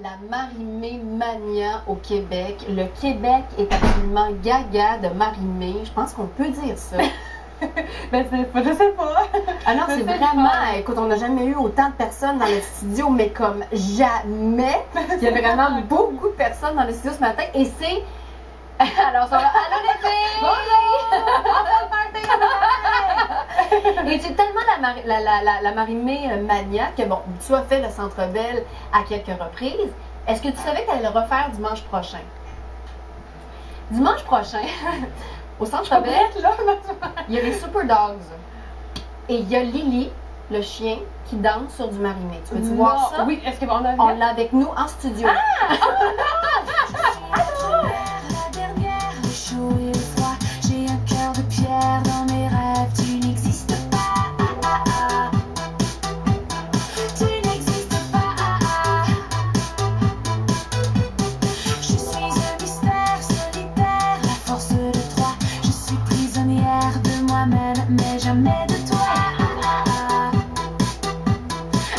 La Marie-Mé Mania au Québec. Le Québec est absolument gaga de Marie-Mé. Je pense qu'on peut dire ça. Je sais pas. Ah non, c'est vraiment... Écoute, on n'a jamais eu autant de personnes dans le studio, mais comme jamais. Il y a vraiment beaucoup de personnes dans le studio ce matin et c'est... Alors, ça va... Allô les filles! Bonjour! Et c'est tellement la Marie-Mé Mania que, bon, tu as fait le Centre Bell à quelques reprises. Est-ce que tu savais qu'elle allait le refaire dimanche prochain? Dimanche prochain, au Centre Bell, il y a les Super Dogs. Et il y a Lily, le chien, qui danse sur du Marie-Mé. Tu veux-tu voir ça? Oui, est-ce qu'on a On l'a avec nous en studio. J'ai un cœur de pierre dans mes rêves, tu n'existes pas. Tu n'existes pas. Je suis un mystère solitaire, la force de trois. Je suis prisonnière de moi-même, mais jamais de toi.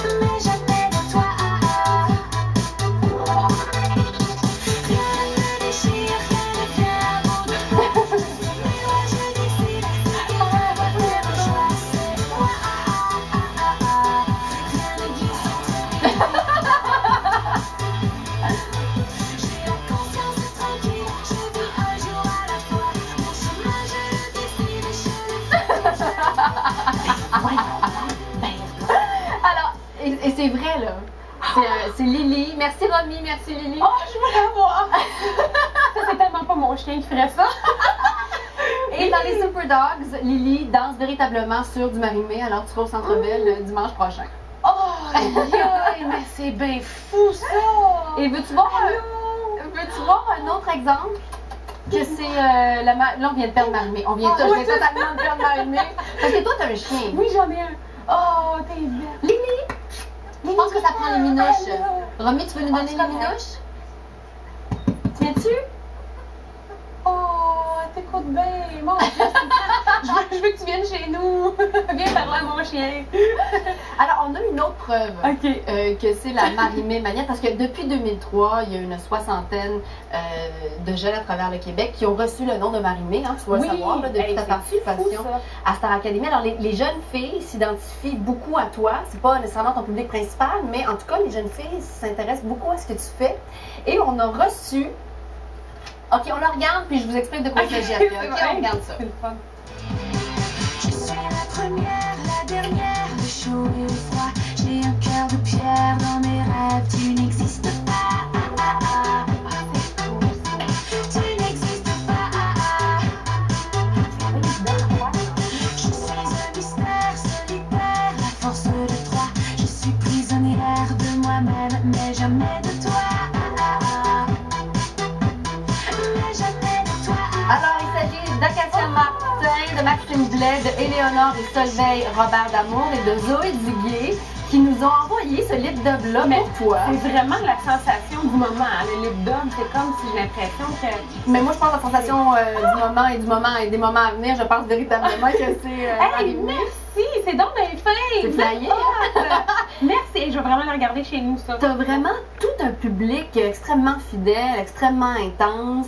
Mais jamais de toi. Rien ne me déchire, rien ne vient à bout de moi. Je décide, faire le choix, c'est moi. Rien ne glisse entre nous. J'ai la conscience tranquille, je vis un jour à la fois. Mon chemin, je le décide, je le fais. Alors, et c'est vrai, là. C'est Lily. Merci, Romy. Merci, Lily. Oh, je veux l'avoir! Ça, c'est tellement pas mon chien qui ferait ça. Et dans les Super Dogs, Lily danse véritablement sur du Marie-Mé alors tu seras au Centre Bell le dimanche prochain. Oh, mais c'est bien fou, ça! Et veux-tu voir un autre exemple? Que c'est là, on vient de perdre Marie-Mé. Je viens totalement de perdre Marie-Mé. Parce que toi, t'as un chien. Oui, j'en ai un. Oh, t'es belle. Lily! Je pense que ça prend les minouches. Romy, tu veux nous donner les minouches? Tiens-tu? Oh, t'écoutes bien. Mon Dieu, je veux que tu viennes chez nous. Viens parler à mon chien. Alors, on a une autre preuve que c'est la Marie-Mé Mania, parce que depuis 2003, il y a une soixantaine de jeunes à travers le Québec qui ont reçu le nom de Marie-Mé, hein, tu dois le savoir, là, depuis ta participation à Star Academy. Alors, les jeunes filles s'identifient beaucoup à toi. C'est pas nécessairement ton public principal, mais en tout cas, les jeunes filles s'intéressent beaucoup à ce que tu fais. Et on a reçu... OK, on le regarde, puis je vous explique de quoi il s'agit après. OK, on regarde ça. C'est le fun. Je suis la première, la dernière, le chaud et le froid. J'ai un cœur de pierre dans mes rêves, tu n'existes pas. Tu n'existes pas. Je suis un mystère solitaire, la force de trois. Je suis prisonnière de moi-même, mais jamais de toi. Mais jamais de toi. Alors, il s'agit d'Acacia Martin, de Maxime Blais, de Éléonore et Solveig Robert d'Amour et de Zoé Duguay qui nous ont envoyé ce lip dub-là pour toi. C'est vraiment la sensation du moment. Hein. Le lip dub, c'est comme si j'ai l'impression que... Mais moi, je pense que la sensation du moment et des moments à venir, je pense véritablement que c'est Hey, Marie-Mé. merci! C'est donc bien fait! C'est flyé, Merci! Je vais vraiment le regarder chez nous, ça. T'as vraiment tout un public extrêmement fidèle, extrêmement intense.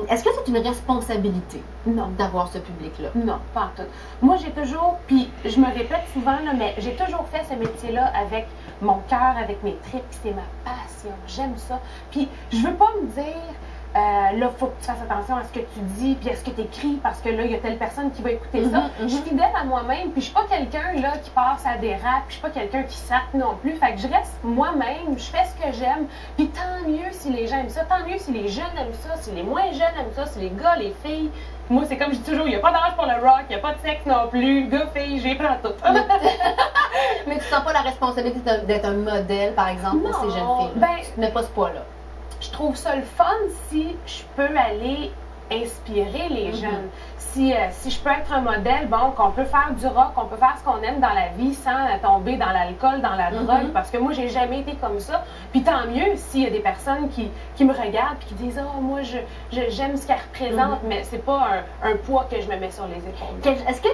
Est-ce que c'est une responsabilité d'avoir ce public-là? Non, pas en tout. Moi, j'ai toujours, puis je me répète souvent, là, mais j'ai toujours fait ce métier-là avec mon cœur, avec mes tripes, c'est ma passion. J'aime ça. Puis je veux pas me dire, là, faut que tu fasses attention à ce que tu dis, puis à ce que tu écris, parce que là, il y a telle personne qui va écouter ça. Je suis fidèle à moi-même, puis je suis pas quelqu'un là qui passe à des raps, puis je suis pas quelqu'un qui sape non plus. Fait que je reste moi-même, je fais ce que j'aime, puis tant mieux si les gens aiment ça, tant mieux si les jeunes aiment ça, si les moins jeunes aiment ça, si les gars, les filles. Moi, c'est comme je dis toujours, il n'y a pas d'âge pour le rock, il n'y a pas de sexe non plus, gars, filles, j'ai prends tout. Mais tu sens pas la responsabilité d'être un modèle, par exemple, pour ces jeunes filles? Ben, tu n'as pas ce poids-là. Je trouve ça le fun si je peux aller inspirer les jeunes. Si je peux être un modèle, bon, qu'on peut faire du rock, qu'on peut faire ce qu'on aime dans la vie sans tomber dans l'alcool, dans la drogue, parce que moi, j'ai jamais été comme ça. Puis tant mieux s'il y a des personnes qui me regardent et qui disent « Oh, moi, j'aime ce qu'elle représente mais c'est pas un poids que je me mets sur les épaules. » Est-ce que,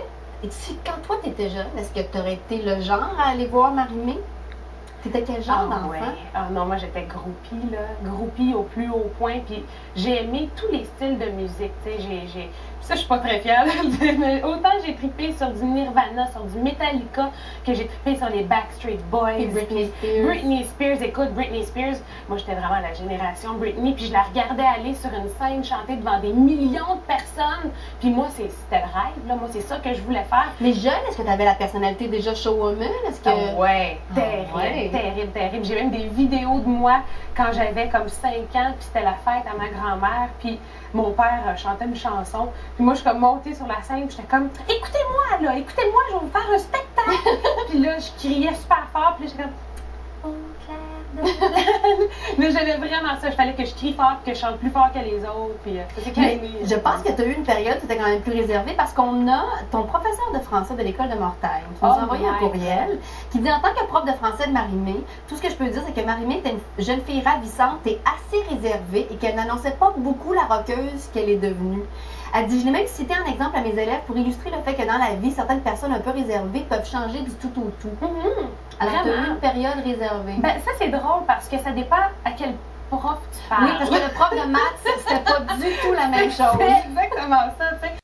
quand toi, tu étais jeune, est-ce que tu aurais été le genre à aller voir Marie-Mé? T'étais quel genre d'enfant? Ouais. Ah non, moi j'étais groupie, là. Groupie au plus haut point. Puis j'ai aimé tous les styles de musique. Tu sais, ça, je suis pas très fière. Mais autant j'ai trippé sur du Nirvana, sur du Metallica, que j'ai trippé sur les Backstreet Boys. Et Britney Spears. Britney Spears, écoute, Britney Spears. Moi, j'étais vraiment la génération Britney. Puis je la regardais aller sur une scène chanter devant des millions de personnes. Puis moi, c'était le rêve, là. Moi, c'est ça que je voulais faire. Mais jeune, est-ce que tu avais la personnalité déjà showwoman? Est-ce que... Ah ouais, terrible, ouais. terrible, terrible. J'ai même des vidéos de moi quand j'avais comme 5 ans, puis c'était la fête à ma grand-mère, puis mon père chantait une chanson. Puis moi, je suis comme montée sur la scène, puis j'étais comme « Écoutez-moi, là, écoutez-moi, je vais vous faire un spectacle! » Puis là, je criais super fort, puis là, j'étais comme « Au clair de mais j'aimais vraiment ça. Il fallait que je crie fort, que je chante plus fort que les autres. Puis, je pense que tu as eu une période où tu étais quand même plus réservée parce qu'on a ton professeur de français de l'école de Mortagne qui nous a envoyé un courriel qui dit en tant que prof de français de Marie-Mé, tout ce que je peux dire, c'est que Marie-Mé était une jeune fille ravissante et assez réservée et qu'elle n'annonçait pas beaucoup la roqueuse qu'elle est devenue. Elle dit, je l'ai même cité en exemple à mes élèves pour illustrer le fait que dans la vie, certaines personnes un peu réservées peuvent changer du tout au tout. Alors, tu as eu une période réservée. Ben, ça, c'est drôle parce que ça dépend à quel prof tu parles. Oui, parce que le prof de maths, c'était pas du tout la même chose. C'est exactement ça, tu sais.